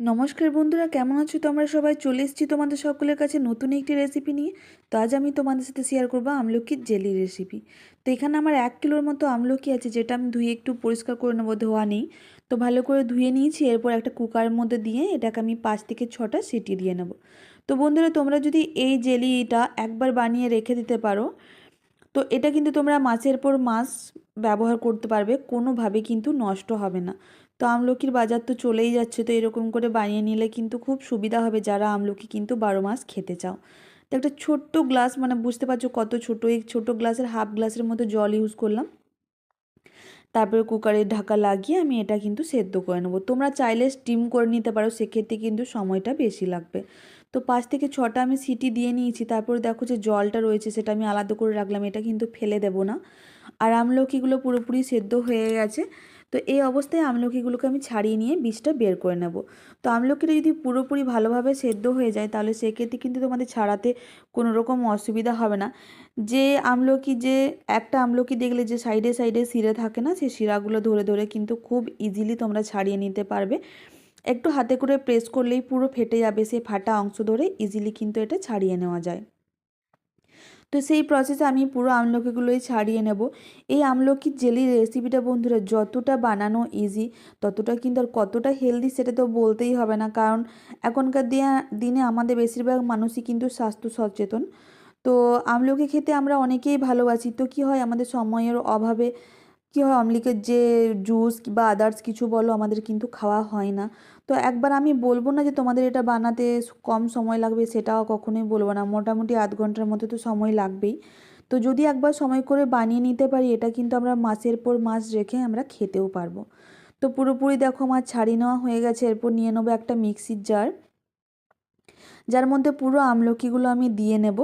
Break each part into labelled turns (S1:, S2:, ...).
S1: নমস্কার বন্ধুরা, কেমন আছো তোমরা সবাই? চলে এসেছি তোমাদের সকলের কাছে নতুন একটি রেসিপি নিয়ে। তো আজ আমি তোমাদের সাথে শেয়ার করবো আমলকির জেলি রেসিপি। তো এখানে আমার 1 কিলোর মতো আমলকি আছে, যেটা আমি ধুয়ে একটু পরিষ্কার করে নেবো, ধোয়া নেই। তো ভালো করে ধুয়ে নিয়েছি। এরপর একটা কুকারের মধ্যে দিয়ে এটাকে আমি 5 থেকে 6টা সিটি দিয়ে নেব। তো বন্ধুরা, তোমরা যদি এই জেলিটা একবার বানিয়ে রেখে দিতে পারো, তো এটা কিন্তু তোমরা মাসের পর মাস ব্যবহার করতে পারবে, কোনোভাবে কিন্তু নষ্ট হবে না। তো আমলকির বাজার তো চলেই যাচ্ছে, তো এরকম করে বানিয়ে নিলে কিন্তু খুব সুবিধা হবে যারা আমলকি কিন্তু 12 মাস খেতে চাও। তো একটা ছোট্ট গ্লাস, মানে বুঝতে পারছো কত ছোট, এই ছোট গ্লাসের হাফ গ্লাসের মতো জল ইউজ করলাম। তারপরে কুকারের ঢাকা লাগিয়ে আমি এটা কিন্তু সেদ্ধ করে নেবো। তোমরা চাইলে স্টিম করে নিতে পারো, সেক্ষেত্রে কিন্তু সময়টা বেশি লাগবে। তো 5 থেকে 6টা আমি সিটি দিয়ে নিয়েছি। তারপরে দেখো যে জলটা রয়েছে সেটা আমি আলাদা করে রাখলাম, এটা কিন্তু ফেলে দেবো না। আর আমলকিগুলো পুরোপুরি সেদ্ধ হয়ে গেছে। তো এই অবস্থায় আমলকিগুলোকে আমি ছাড়িয়ে নিয়ে বীজটা বের করে নেব। তো আমলকিটা যদি পুরোপুরি ভালোভাবে সেদ্ধ হয়ে যায়, তাহলে সেক্ষেত্রে কিন্তু তোমাদের ছাড়াতে কোনো রকম অসুবিধা হবে না। যে আমলকি, যে একটা আমলকি দেখলে যে সাইডে সাইডে শিরা থাকে না, সেই শিরাগুলো ধরে ধরে কিন্তু খুব ইজিলি তোমরা ছাড়িয়ে নিতে পারবে। একটু হাতে করে প্রেস করলেই পুরো ফেটে যাবে, সেই ফাটা অংশ ধরে ইজিলি কিন্তু এটা ছাড়িয়ে নেওয়া যায়। তো সেই প্রসেসে আমি পুরো আমলকিগুলোই ছাড়িয়ে নেব। এই আমলকির জেলির রেসিপিটা বন্ধুরা যতটা বানানো ইজি, ততটা কিন্তু আর কতটা হেলদি সেটা তো বলতেই হবে না, কারণ এখনকার দিনে আমাদের বেশিরভাগ মানুষই কিন্তু স্বাস্থ্য সচেতন। তো আমলকি খেতে আমরা অনেকেই ভালোবাসি। তো কী হয়, আমাদের সময়ের অভাবে কী হয়, আমলকির যে জুস বা আদার্স কিছু বলো, আমাদের কিন্তু খাওয়া হয় না। তো একবার আমি বলবো না যে তোমাদের এটা বানাতে কম সময় লাগবে, সেটাও কখনোই বলবো না। মোটামুটি আধ ঘন্টার মতো তো সময় লাগবেই। তো যদি একবার সময় করে বানিয়ে নিতে পারি, এটা কিন্তু আমরা মাসের পর মাস রেখে আমরা খেতেও পারবো। তো পুরোপুরি দেখো আমার ছাড়িয়ে নেওয়া হয়ে গেছে। এরপর নিয়ে নেবো একটা মিক্সির জার, যার মধ্যে পুরো আমলকিগুলো আমি দিয়ে নেব।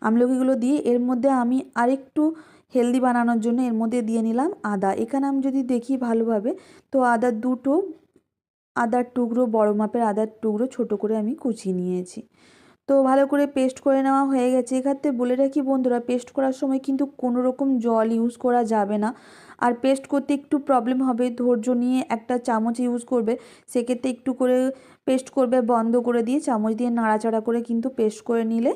S1: আমলকিগুলো দিয়ে এর মধ্যে আমি আরেকটু হেলদি বানানোর জন্য এর মধ্যে দিয়ে নিলাম আদা। এখানে আমি যদি দেখি ভালোভাবে, তো আদার টুকরো, বড় মাপের আদার টুকরো ছোট করে আমি কুচিয়ে নিয়েছি। তো ভালো করে পেস্ট করে নেওয়া হয়ে গেছে। এক্ষেত্রে বলে রাখি বন্ধুরা, পেস্ট করার সময় কিন্তু কোনো রকম জল ইউজ করা যাবে না। আর পেস্ট করতে একটু প্রবলেম হবে, ধৈর্য নিয়ে একটা চামচ ইউজ করবে। সেক্ষেত্রে একটু করে পেস্ট করবে, বন্ধ করে দিয়ে চামচ দিয়ে নাড়াচাড়া করে কিন্তু পেস্ট করে নিলে,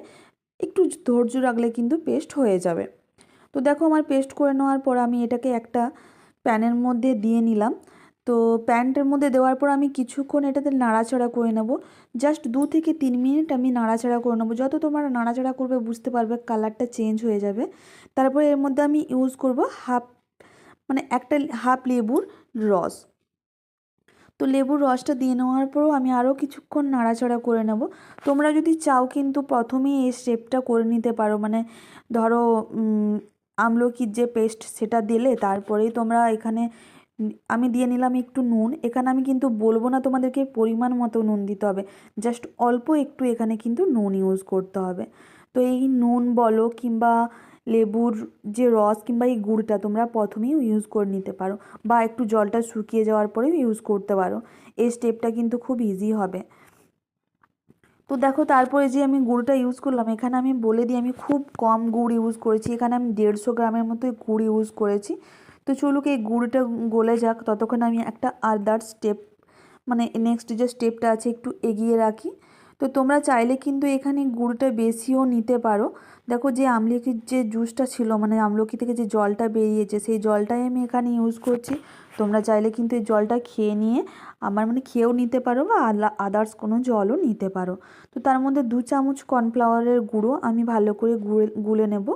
S1: একটু ধৈর্য রাখলে কিন্তু পেস্ট হয়ে যাবে। তো দেখো আমার পেস্ট করে নেওয়ার পর আমি এটাকে একটা প্যানের মধ্যে দিয়ে নিলাম। তো প্যানটার মধ্যে দেওয়ার পর আমি কিছুক্ষণ এটাতে নাড়াচাড়া করে নেব। জাস্ট 2 থেকে 3 মিনিট আমি নাড়াচাড়া করে নেবো। যত তোমরা নাড়াচাড়া করবে বুঝতে পারবে কালারটা চেঞ্জ হয়ে যাবে। তারপরে এর মধ্যে আমি ইউজ করব একটা হাফ লেবুর রস। তো লেবুর রসটা দিয়ে নেওয়ার পরেও আমি আরও কিছুক্ষণ নাড়াচাড়া করে নেব। তোমরা যদি চাও কিন্তু প্রথমেই এই স্টেপটা করে নিতে পারো, মানে ধরো আমলকির যে পেস্ট সেটা দিলে তারপরেই তোমরা এখানে আমি দিয়ে নিলাম একটু নুন। এখানে আমি কিন্তু বলবো না তোমাদেরকে পরিমাণ মতো নুন দিতে হবে, জাস্ট অল্প একটু এখানে কিন্তু নুন ইউজ করতে হবে। তো এই নুন বলো কিংবা লেবুর যে রস কিংবা এই গুড়টা তোমরা প্রথমেই ইউজ করে নিতে পারো, বা একটু জলটা শুকিয়ে যাওয়ার পরেও ইউজ করতে পারো। এই স্টেপটা কিন্তু খুব ইজি হবে। তো দেখো তারপরে যে আমি গুড়টা ইউজ করলাম, এখানে আমি বলে দিই আমি খুব কম গুড় ইউজ করেছি। এখানে আমি 150 গ্রামের মতো গুড় ইউজ করেছি। তো চলুক এই গুড়টা গলে যাক, ততক্ষণ আমি একটা আদার স্টেপ, মানে নেক্সট যে স্টেপটা আছে একটু এগিয়ে রাখি। তো তোমরা চাইলে কিন্তু এখানে গুড়টা বেশিও নিতে পারো। দেখো যে আমলকির যে জুসটা ছিল, মানে আমলকি থেকে যে জলটা বেরিয়েছে, সেই জলটাই আমি এখানে ইউজ করছি। তোমরা চাইলে কিন্তু এই জলটা খেয়ে নিয়ে খেয়েও নিতে পারো, বা আদার্স কোনো জলও নিতে পারো। তো তার মধ্যে 2 চামচ কর্নফ্লাওয়ারের গুঁড়ো আমি ভালো করে গুলে নেব।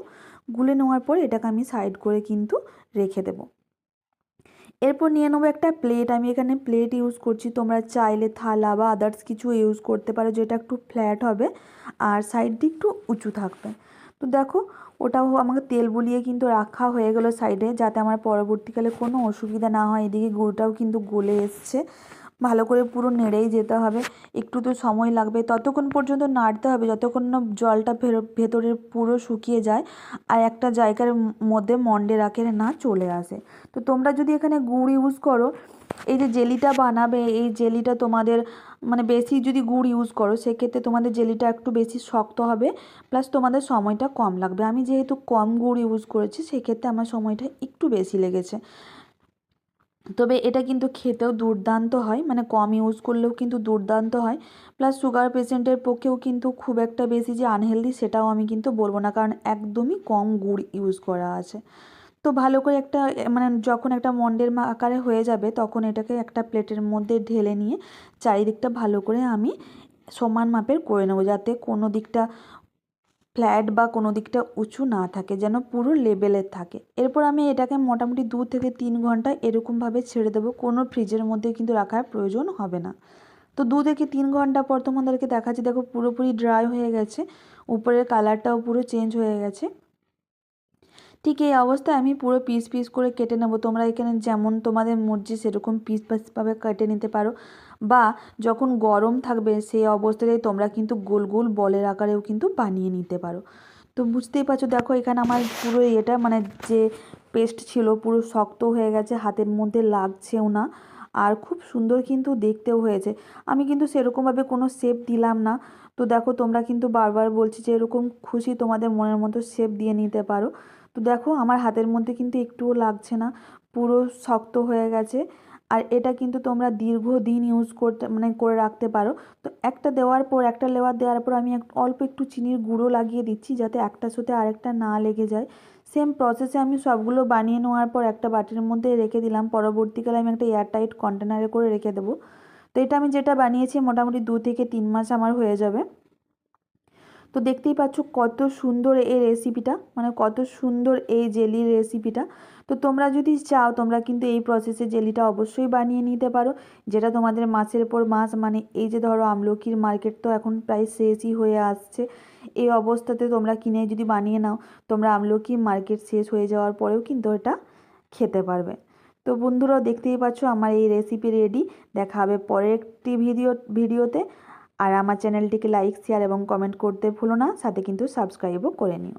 S1: গুলে নেওয়ার পর এটাকে আমি সাইড করে কিন্তু রেখে দেবো। এরপর নিয়ে নেবো একটা প্লেট। আমি এখানে প্লেট ইউজ করছি, তোমরা চাইলে থালা বা আদার্স কিছু ইউজ করতে পারো, যেটা একটু ফ্ল্যাট হবে আর সাইড দিয়ে একটু উঁচু থাকবে। তো দেখো ওটাও আমাকে তেল বুলিয়ে কিন্তু রাখা হয়ে গেলো সাইডে, যাতে আমার পরবর্তীকালে কোনো অসুবিধা না হয়। এদিকে গুড়টাও কিন্তু গলে এসছে। ভালো করে পুরো নেড়েই যেতে হবে, একটু তো সময় লাগবে। ততক্ষণ পর্যন্ত নাড়তে হবে যতক্ষণ না জলটা ভেতরে পুরো শুকিয়ে যায় আর একটা জায়গার মধ্যে মন্ডে রাখে না চলে আসে। তো তোমরা যদি এখানে গুড় ইউজ করো, এই যে জেলিটা বানাবে, এই জেলিটা তোমাদের বেশি যদি গুড় ইউজ করো, সেক্ষেত্রে তোমাদের জেলিটা একটু বেশি শক্ত হবে, প্লাস তোমাদের সময়টা কম লাগবে। আমি যেহেতু কম গুড় ইউজ করেছি, সেক্ষেত্রে আমার সময়টা একটু বেশি লেগেছে। তবে এটা কিন্তু খেতেও দুর্দান্ত হয়, মানে কম ইউজ করলেও কিন্তু দুর্দান্ত হয়। প্লাস সুগার পেশেন্টের পক্ষেও কিন্তু খুব একটা বেশি যে আনহেলদি সেটাও আমি কিন্তু বলবো না, কারণ একদমই কম গুড় ইউজ করা আছে। তো ভালো করে একটা মানে যখন একটা মন্ডের আকারে হয়ে যাবে তখন এটাকে একটা প্লেটের মধ্যে ঢেলে নিয়ে চারিদিকটা ভালো করে আমি সমান মাপের করে নেবো, যাতে কোনো দিকটা ফ্ল্যাট বা কোনো দিকটা উঁচু না থাকে, যেন পুরো লেভেলের থাকে। এরপর আমি এটাকে মোটামুটি 2 থেকে 3 ঘন্টা এরকমভাবে ছেড়ে দেবো, কোনো ফ্রিজের মধ্যে কিন্তু রাখার প্রয়োজন হবে না। তো 2 থেকে 3 ঘন্টা পর তোমাদেরকে দেখাচ্ছি, দেখো পুরোপুরি ড্রাই হয়ে গেছে, উপরের কালারটাও পুরো চেঞ্জ হয়ে গেছে। ঠিক এই অবস্থায় আমি পুরো পিস পিস করে কেটে নেব। তোমরা এখানে যেমন তোমাদের মর্জি সেরকম পিস পিসভাবে কেটে নিতে পারো, বা যখন গরম থাকবে সেই অবস্থাতেই তোমরা কিন্তু গোল গোল বলের আকারেও কিন্তু বানিয়ে নিতে পারো। তো বুঝতেই পারছো, দেখো এখানে আমার পুরো এটা মানে যে পেস্ট ছিল পুরো শক্ত হয়ে গেছে, হাতের মধ্যে লাগছেও না, আর খুব সুন্দর কিন্তু দেখতেও হয়েছে। আমি কিন্তু সেরকমভাবে কোনো শেপ দিলাম না। তো দেখো তোমরা কিন্তু বারবার বলছি যে এরকম খুশি তোমাদের মনের মতো শেপ দিয়ে নিতে পারো। তো দেখো আমার হাতের মধ্যে কিন্তু একটুও লাগছে না, পুরো শক্ত হয়ে গেছে। আর এটা কিন্তু তোমরা দীর্ঘদিন ইউজ করতে মানে করে রাখতে পারো। তো একটা দেওয়ার পর একটা লেয়ার দেওয়ার পর আমি অল্প একটু চিনির গুঁড়ো লাগিয়ে দিচ্ছি, যাতে একটার সাথে আরেকটা না লেগে যায়। সেম প্রসেসে আমি সবগুলো বানিয়ে নেওয়ার পর একটা বাটির মধ্যে রেখে দিলাম, পরবর্তীকালে আমি একটা এয়ারটাইট কন্টেনারে করে রেখে দেবো। তো এটা আমি যেটা বানিয়েছি মোটামুটি 2 থেকে 3 মাস আমার হয়ে যাবে। তো দেখতেই পাচ্ছ কত সুন্দর এই রেসিপিটা, মানে কত সুন্দর এই জেলির রেসিপিটা। তো তোমরা যদি চাও তোমরা কিন্তু এই প্রসেসে জেলিটা অবশ্যই বানিয়ে নিতে পারো, যেটা তোমাদের মাসের পর মাস, মানে এই যে ধরো আমলকির মার্কেট তো এখন প্রায় শেষই হয়ে আসছে, এই অবস্থাতে তোমরা কিনে যদি বানিয়ে নাও, তোমরা আমলকি মার্কেট শেষ হয়ে যাওয়ার পরেও কিন্তু এটা খেতে পারবে। তো বন্ধুরা দেখতেই পাচ্ছ আমার এই রেসিপি রেডি। দেখা হবে পরের একটি ভিডিওতে। আর আমার চ্যানেলটিকে লাইক, শেয়ার এবং কমেন্ট করতে ভুলো না, সাথে কিন্তু সাবস্ক্রাইবও করে নিও।